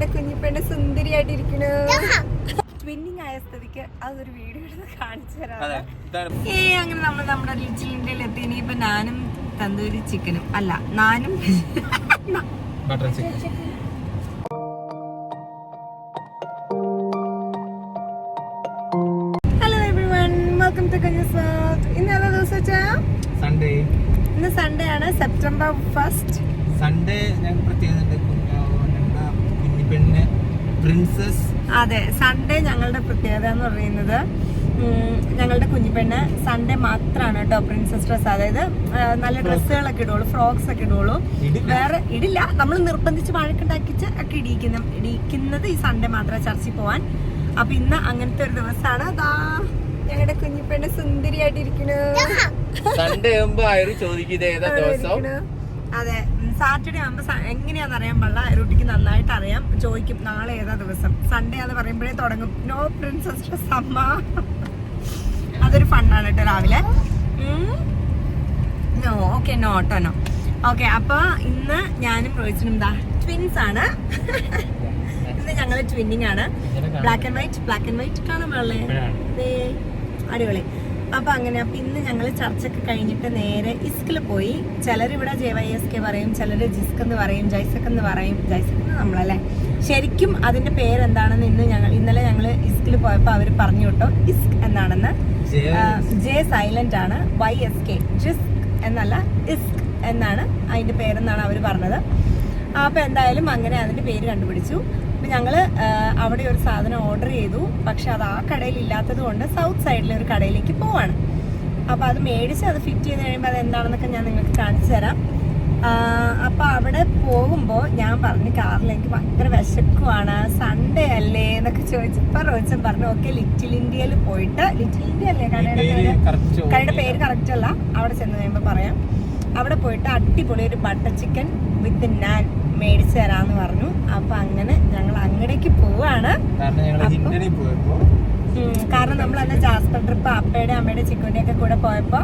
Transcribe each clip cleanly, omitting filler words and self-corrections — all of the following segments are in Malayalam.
ഞങ്ങളുടെ കുഞ്ഞിപ്പെണ്ണ് സുന്ദരിയായിട്ടിരിക്കണു. ട്വിന്നിങ് ആയ സ്ഥിതിക്ക് അതൊരു വീഡിയോ എടുത്ത് കാണിച്ചു തരാം. അങ്ങനെ നമ്മൾ നമ്മുടെ ലിറ്റിൽ ഇന്ത്യയിൽ എത്തി. ഇനിയിപ്പോ നാനും തന്തൂരി ചിക്കനും അല്ല, നാനും butter chicken. Hello everyone, welcome to കഞ്ഞസാത്ത്. ഇന്ന് ഏതാ ദിവസം വെച്ചാ? സൺഡേ. ഇന്ന് സൺഡേ ആണ്, സെപ്റ്റംബർ 1. സൺഡേ ഞങ്ങൾ പ്രത്യേകത കുഞ്ഞിപ്പെണ്ണ് പ്രിൻസസ്. അതെ, സൺഡേ ഞങ്ങളുടെ പ്രത്യേകത എന്ന് പറയുന്നത് ഞങ്ങളുടെ കുഞ്ഞിപ്പെണ്ണ് സൺഡേ മാത്രമാണ് കേട്ടോ പ്രിൻസസ് ഡ്രസ്. അതായത് നല്ല ഡ്രസ്സുകളൊക്കെ ഇടുള്ളൂ, ഫ്രോക്സ് ഒക്കെ ഇടുള്ളൂ, വേറെ ഇടില്ല. നമ്മൾ നിർബന്ധിച്ച് വഴക്കുണ്ടാക്കിച്ച് ഒക്കെ ഇടിക്കുന്നത് ഈ സൺഡേ മാത്രമേ ചർച്ചിൽ പോവാൻ. അപ്പൊ ഇന്ന് അങ്ങനത്തെ ഒരു ദിവസമാണ്. അതാ ഞങ്ങളുടെ കുഞ്ഞിപ്പെണ്ണ് സുന്ദരിയായിട്ടിരിക്കണു. സൺഡേ ചോദിക്കുന്നത്. അതെ, സാറ്റർഡേ ആകുമ്പോ എങ്ങനെയാന്ന് അറിയാൻ പാടില്ല. ഐറൂട്ടിക്ക് നന്നായിട്ട് അറിയാം. ചോദിക്കും നാളെ ഏതാ ദിവസം. സൺഡേ അത് പറയുമ്പോഴേ തുടങ്ങും, നോ പ്രിൻസസ് ഡ്രസ് അമ്മ. അതൊരു ഫണ്ണാണ് കേട്ടോ രാവിലെ. നോ ഓക്കെ, നോട്ടോ നോ. ഓക്കെ, അപ്പൊ ഇന്ന് ഞാനും റോയിച്ചനും എന്താ ട്വിൻസ് ആണ്. ഇന്ന് ഞങ്ങള് ട്വിന്നിങ് ആണ്. ബ്ലാക്ക് ആൻഡ് വൈറ്റ് കാണാൻ പാടില്ലേ? അടിപൊളി. അപ്പൊ അങ്ങനെ അപ്പൊ ഇന്ന് ഞങ്ങള് ചർച്ചൊക്കെ കഴിഞ്ഞിട്ട് നേരെ ഇസ്കിൽ പോയി. ചിലരിവിടെ JYSK പറയും, ചിലര് ജിസ്ക് എന്ന് പറയും, ജൈസക് എന്ന് പറയും. ജൈസക് നമ്മളല്ലേ, ശരിക്കും അതിന്റെ പേരെന്താണെന്ന് ഇന്നലെ ഞങ്ങള് ഇസ്കിൽ പോയപ്പോ അവര് പറഞ്ഞു കേട്ടോ. ഇസ്ക് എന്നാണെന്ന്. ജെ സൈലന്റ് ആണ്, YSK, ജിസ്ക് എന്നല്ല, ഇസ്ക് എന്നാണ് അതിന്റെ പേരെന്നാണ് അവര് പറഞ്ഞത്. അപ്പൊ എന്തായാലും അങ്ങനെ അതിന്റെ പേര് കണ്ടുപിടിച്ചു. അപ്പൊ ഞങ്ങള് അവിടെ ഒരു സാധനം ഓർഡർ ചെയ്തു. പക്ഷെ അത് ആ കടയിൽ ഇല്ലാത്തത് കൊണ്ട് സൗത്ത് സൈഡിലെ ഒരു കടയിലേക്ക് പോവാണ്. അപ്പൊ അത് മേടിച്ച് അത് ഫിറ്റ് ചെയ്ത് കഴിയുമ്പോൾ അത് എന്താണെന്നൊക്കെ ഞാൻ നിങ്ങൾക്ക് കാണിച്ചു തരാം. അപ്പൊ അവിടെ പോകുമ്പോ ഞാൻ പറഞ്ഞു കാറിൽ എനിക്ക് ഭയങ്കര വിശക്കുവാണ്, സൺഡേ അല്ലേ എന്നൊക്കെ ചോദിച്ചപ്പോ റോച്ചൻ പറഞ്ഞു ഓക്കെ ലിറ്റിൽ ഇന്ത്യയിൽ പോയിട്ട്, ലിറ്റിൽ ഇന്ത്യ അല്ലേ കടയുടെ പേര് കറക്റ്റ് അല്ല, അവിടെ ചെന്ന് കഴിയുമ്പോ പറയാം. അവിടെ പോയിട്ട് അടിപൊളി ഒരു ബട്ടർ ചിക്കൻ വിത്ത് നാൻ മേടിച്ചു തരാന്ന് പറഞ്ഞു. അപ്പൊ അങ്ങനെ ഞങ്ങൾ അങ്ങടേക്ക് പോവാണ്. കാരണം നമ്മൾ അന്ന് ജാസ്പർ ട്രിപ്പ് അപ്പയുടെ അമ്മയുടെ ചിക്കൻ്റെ ഒക്കെ കൂടെ പോയപ്പോ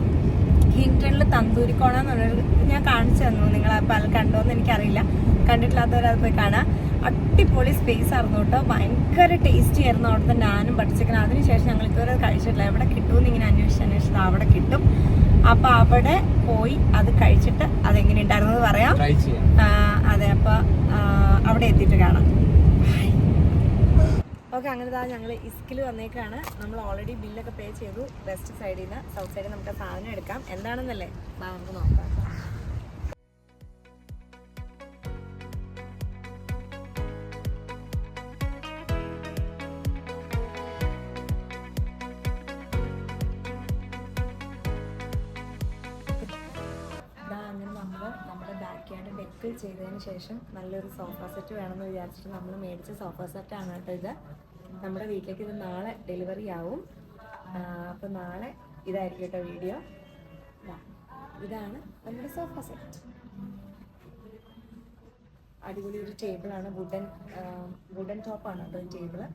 ഹിൻടണിൽ തന്തൂരിക്കോണ എന്നുള്ളൊരു ഞാൻ കാണിച്ചു തന്നു. നിങ്ങൾ പല കണ്ടോന്ന് എനിക്കറിയില്ല, കണ്ടിട്ടില്ലാത്തവരത് പോയി കാണാം. അടിപൊളി സ്പേസ് ആയിരുന്നു കേട്ടോ, ഭയങ്കര ടേസ്റ്റി ആയിരുന്നു അവിടുത്തെ നാനും ബട്ടർ ചിക്കൻ. അതിനുശേഷം ഞങ്ങൾ ഇതുവരെ കഴിച്ചിട്ടില്ല. എവിടെ കിട്ടുമെന്ന് ഇങ്ങനെ അന്വേഷിച്ചത് അവിടെ കിട്ടും. അപ്പൊ അവിടെ പോയി അത് കഴിച്ചിട്ട് അതെങ്ങനെ ഉണ്ടായിരുന്നത് പറയാം. അതെ, അപ്പൊ അവിടെ എത്തിയിട്ട് കാണാം. ഓക്കെ, അങ്ങനെ ഞങ്ങൾ ഇസ്കിൽ വന്നേക്കാണ്. നമ്മൾ ഓൾറെഡി ബില്ലൊക്കെ പേ ചെയ്തു. വെസ്റ്റ് സൈഡിൽ നിന്ന് സൗത്ത് സൈഡിൽ നമുക്ക് സാധനം എടുക്കാം. എന്താണെന്നല്ലേ നമുക്ക് നോക്കാം. നമ്മുടെ ബാക്ക് യാർഡ് ഡെക്ക് ചെയ്തതിന് ശേഷം നല്ലൊരു സോഫ സെറ്റ് വേണമെന്ന് വിചാരിച്ചിട്ട് നമ്മൾ മേടിച്ച സോഫ സെറ്റാണ് കേട്ടോ ഇത്. നമ്മുടെ വീട്ടിലേക്ക് ഇത് നാളെ ഡെലിവറി ആവും. അപ്പോൾ നാളെ ഇതായിരിക്കും കേട്ടോ വീഡിയോ. ഇതാണ് നമ്മുടെ സോഫ സെറ്റ്. അടിപൊളി ഒരു ടേബിളാണ്, വുഡൻ ടോപ്പാണ് കേട്ടോ ഈ ടേബിള്.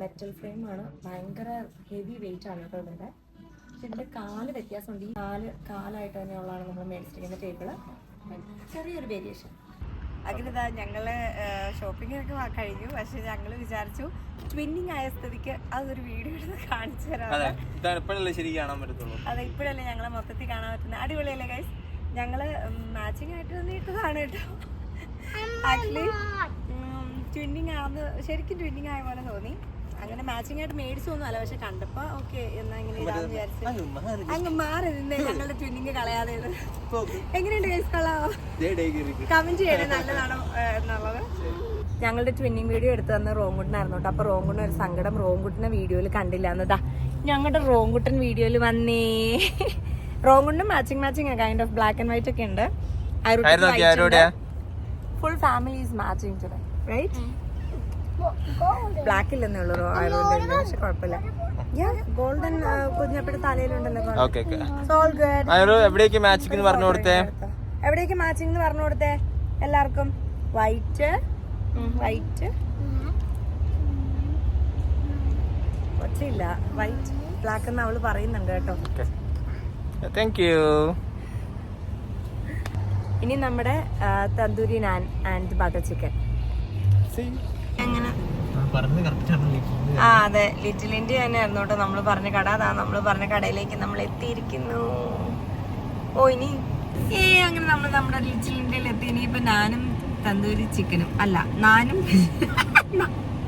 മെറ്റൽ ഫ്രെയിമാണ്, ഭയങ്കര ഹെവി വെയിറ്റ് ആണ് കേട്ടോ ഇതിൻ്റെ. ഇതിൻ്റെ കാല് വ്യത്യാസമുണ്ട്. ഈ കാലായിട്ട് തന്നെയുള്ളതാണ് നമ്മൾ മേടിച്ചിരിക്കുന്ന ടേബിള്. ചെറിയൊരു വേരിയേഷൻ. അങ്ങനെ ഞങ്ങള് ഷോപ്പിംഗ് ഒക്കെ കഴിഞ്ഞു. പക്ഷെ ഞങ്ങൾ വിചാരിച്ചു ട്വിന്നിങ് ആയ സ്ഥിതിക്ക് അതൊരു വീഡിയോ എടുത്ത് കാണിച്ചു തരാം. അതെ, ഇപ്പോഴല്ലേ ഞങ്ങളെ മൊത്തത്തിൽ കാണാൻ പറ്റുന്നത്. അടിപൊളിയല്ലേ ഗൈസ്? ഞങ്ങള് മാച്ചിങ് ആയിട്ട് നീട്ടതാണ് കേട്ടോ. ആക്ച്വലി ട്വിന്നിങ് ആവുന്ന ശരിക്കും ട്വിന്നിങ് ആയ പോലെ തോന്നി. അങ്ങനെ മാച്ചിങ് ആയിട്ട് മേടിച്ചൊന്നുമല്ല, പക്ഷെ കണ്ടപ്പോ ഓക്കെ എന്നാ ഇങ്ങനെ ഇടാന്ന് വിചാരിച്ചു അങ്ങ് മാറി നിന്നേ. ഞങ്ങളുടെ ട്വിന്നിങ് കളയാതെ എങ്ങനെയുണ്ട് ഗൈസ്? കളാവോ? കമന്റ് ചെയ്യണേ നല്ലതാണോ എന്നുള്ളത്. ഞങ്ങളുടെ ട്വിന്നിങ് വീഡിയോ എടുത്തു തന്ന റോങ്കുട്ടനായിരുന്നു കേട്ടോ. അപ്പൊ റോങ്കുട്ടൻ ഒരു സങ്കടം, റോങ്കുട്ടനെ വീഡിയോയിൽ കണ്ടില്ല എന്നതാ. ഞങ്ങളുടെ റോങ്കുട്ടൻ വീഡിയോയിൽ വന്നേ. റോങ്കുട്ടനും matching kind of black and white ഒക്കെ ഉണ്ട്. Full family is matching today, right? Black ഇല്ലെന്നേ ഉള്ളൂ ആയതുകൊണ്ട്, പക്ഷെ കുഴപ്പമില്ല. ഗോൾഡൻ കുഞ്ഞപ്പയുടെ തലയിലുണ്ടല്ലോ. എവിടേക്ക് മാച്ചിങ് എന്ന് പറഞ്ഞു കൊടുത്തേ എല്ലാവർക്കും? വൈറ്റ് ഒച്ചയില്ല, വൈറ്റ് ബ്ലാക്ക് എന്ന് അവള് പറയുന്നുണ്ട് കേട്ടോ. Thank you. ഇനി നമ്മുടെ തന്തൂരി നാൻ ആൻഡ് ബട്ടർ ചിക്കൻ. ആ അതെ, ലിറ്റിൽ ഇന്ത്യ തന്നെ ആയിരുന്നു കേട്ടോ നമ്മൾ പറഞ്ഞ കട. അതാ നമ്മൾ പറഞ്ഞ കടയിലേക്ക് നമ്മൾ എത്തിയിരിക്കുന്നു. ഓ ഇനി അങ്ങനെ നമ്മൾ നമ്മുടെ ലിറ്റിൽ ഇന്ത്യയിൽ എത്തി. ഇനിയിപ്പോ നാനും തന്തൂരി ചിക്കനും അല്ല, നാനും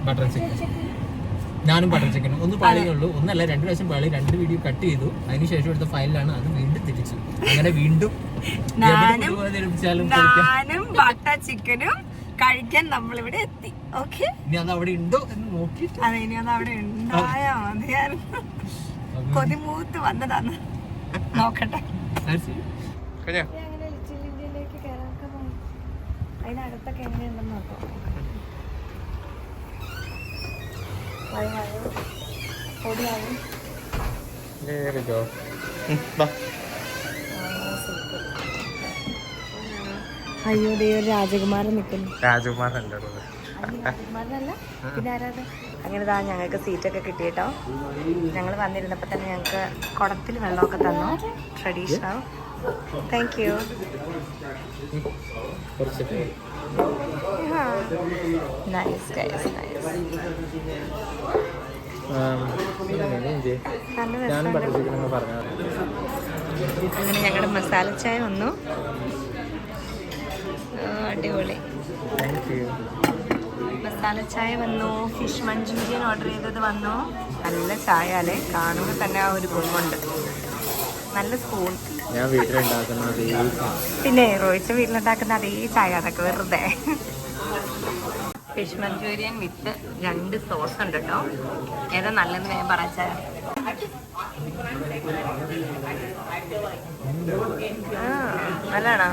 ബട്ടർ ചിക്കനും ഒന്ന് പാളിയുള്ളൂ. ഒന്നല്ല, 2 പ്രാവശ്യം പാളി. 2 വീഡിയോ കട്ട് ചെയ്തു. അതിനുശേഷം എടുത്ത ഫയലിലാണ് അത് വീണ്ടും തിരിച്ചു. അങ്ങനെ വീണ്ടും നാനും ബട്ടർ ചിക്കനും കഴിക്കാൻ നമ്മളിവിടെ എത്തി. ഓക്കെ, ഇനി അത് അവിടെ ഉണ്ടോ എന്ന് നോക്കിയിട്ട് അതെ, ഇനി അത് അവിടെ ഉണ്ടായാ മതിയായിരുന്നു. കൊതിമൂത്ത് വന്നതാണ്. നോക്കട്ടെ. അങ്ങനെ ലിറ്റിൽ ഇന്ത്യയിലേക്ക് കയറാൻ പോയി. അതിനകത്തൊക്കെ എങ്ങനെയുണ്ടെന്ന് നോക്കാം. പൊടിയാവും. അയ്യോ ദേ ഒരു രാജകുമാരൻ നിൽക്കുന്നു. രാജകുമാരനല്ല, രാജകുമാരനല്ല, പിന്നെ ആരാത്? അങ്ങനെ താ ഞങ്ങൾക്ക് സീറ്റൊക്കെ കിട്ടിയിട്ടോ. ഞങ്ങൾ വന്നിരുന്നപ്പോൾ തന്നെ ഞങ്ങൾക്ക് കുടത്തിൽ വെള്ളമൊക്കെ തന്നു. Traditional. Thank you. Nice guys, nice. അങ്ങനെ ഞങ്ങളുടെ മസാല ചായ വന്നു. അടിപൊളി മസാല ചായ വന്നു. ഫിഷ് മഞ്ചൂരിയൻ ഓർഡർ ചെയ്തത് വന്നു. നല്ല ചായ അല്ലേ, കാണുമ്പോൾ തന്നെ ആ ഒരു ഗുണമുണ്ട്. നല്ല സ്പൂൺ. ഞാൻ വീട്ടിലുണ്ടാക്കുന്ന പിന്നെ റോയിച്ച വീട്ടിലുണ്ടാക്കുന്ന അതേ ചായ, അതൊക്കെ വെറുതെ. ഫിഷ് മഞ്ചൂരിയൻ വിത്ത് 2 സോസ് ഉണ്ട് കേട്ടോ. ഏതാ നല്ലതെന്ന് ഞാൻ പറയാ. നല്ലതാണോ?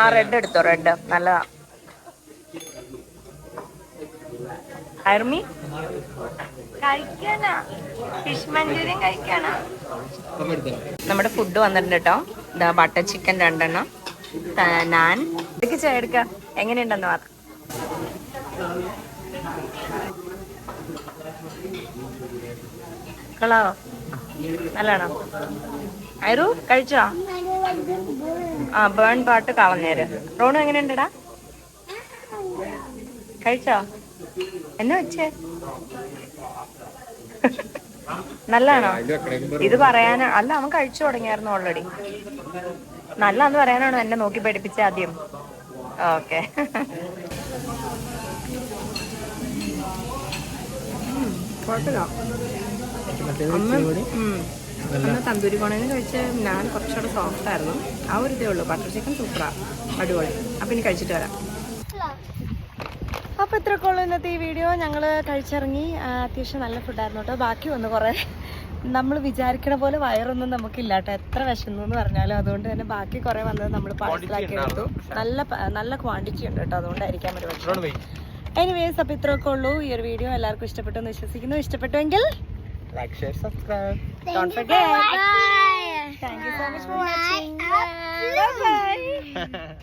ആ റെഡ് എടുത്തോ, റെഡ് നല്ലതാ. ഹൈർമി കഴിക്കാനാ, ഫിഷ് മഞ്ചൂരിയൻ കഴിക്കാനാ. നമ്മുടെ ഫുഡ് വന്നിട്ടുണ്ട് കേട്ടോ. ഇതാ ബട്ടർ ചിക്കൻ 2 എണ്ണം, നാൻ. ഇതൊക്കെ ചായ എടുക്ക, എങ്ങനെയുണ്ടെന്ന് മാത്രം. കളോ നല്ലതാണോ? ഐറു കഴിച്ചോ? ആ ബേൺ പാട്ട് കളഞ്ഞേര്. റോണു എങ്ങനെയുണ്ടടാ? കഴിച്ചോ? എന്നാ വെച്ചേ? നല്ലതാണോ? ഇത് പറയാനാ? അല്ല, അവൻ കഴിച്ചു തുടങ്ങിയായിരുന്നു ഓൾറെഡി. നല്ലതെന്ന് പറയാനാണോ എന്നെ നോക്കി പഠിപ്പിച്ച ആദ്യം? ഓക്കെ. അന്ന് തന്തൂരി കോണേന്ന് കഴിച്ച് ഞാൻ കുറച്ചുകൂടെ സോഫ്റ്റ് ആയിരുന്നു. ആ ഒരു ഇതേ ഉള്ളൂ. ബട്ടർ ചിക്കൻ സൂപ്പറാ, അടിപൊളി. അപ്പം ഇനി കഴിച്ചിട്ട് വരാം. അപ്പോൾ ഇത്രയൊക്കെ ഉള്ളൂ ഇന്നത്തെ ഈ വീഡിയോ. ഞങ്ങൾ കഴിച്ചിറങ്ങി. അത്യാവശ്യം നല്ല ഫുഡായിരുന്നു കേട്ടോ. ബാക്കി വന്നു കുറേ. നമ്മൾ വിചാരിക്കണ പോലെ വയറൊന്നും നമുക്കില്ല കേട്ടോ, എത്ര വിശന്നു എന്ന് പറഞ്ഞാലും. അതുകൊണ്ട് തന്നെ ബാക്കി കുറേ വന്നത് നമ്മൾ പാഴ്സലാക്കി എടുത്തു. നല്ല ക്വാണ്ടിറ്റി ഉണ്ട് കേട്ടോ, അതുകൊണ്ടായിരിക്കാൻ ഒരു പക്ഷേ. എനിവേസ്, അപ്പോൾ ഇത്രയൊക്കെ ഉള്ളൂ. ഈ ഒരു വീഡിയോ എല്ലാവർക്കും ഇഷ്ടപ്പെട്ടു എന്ന് വിശ്വസിക്കുന്നു. ഇഷ്ടപ്പെട്ടുവെങ്കിൽ like, share, subscribe. Don't forget. Bye. Thank you so much for watching. Bye bye.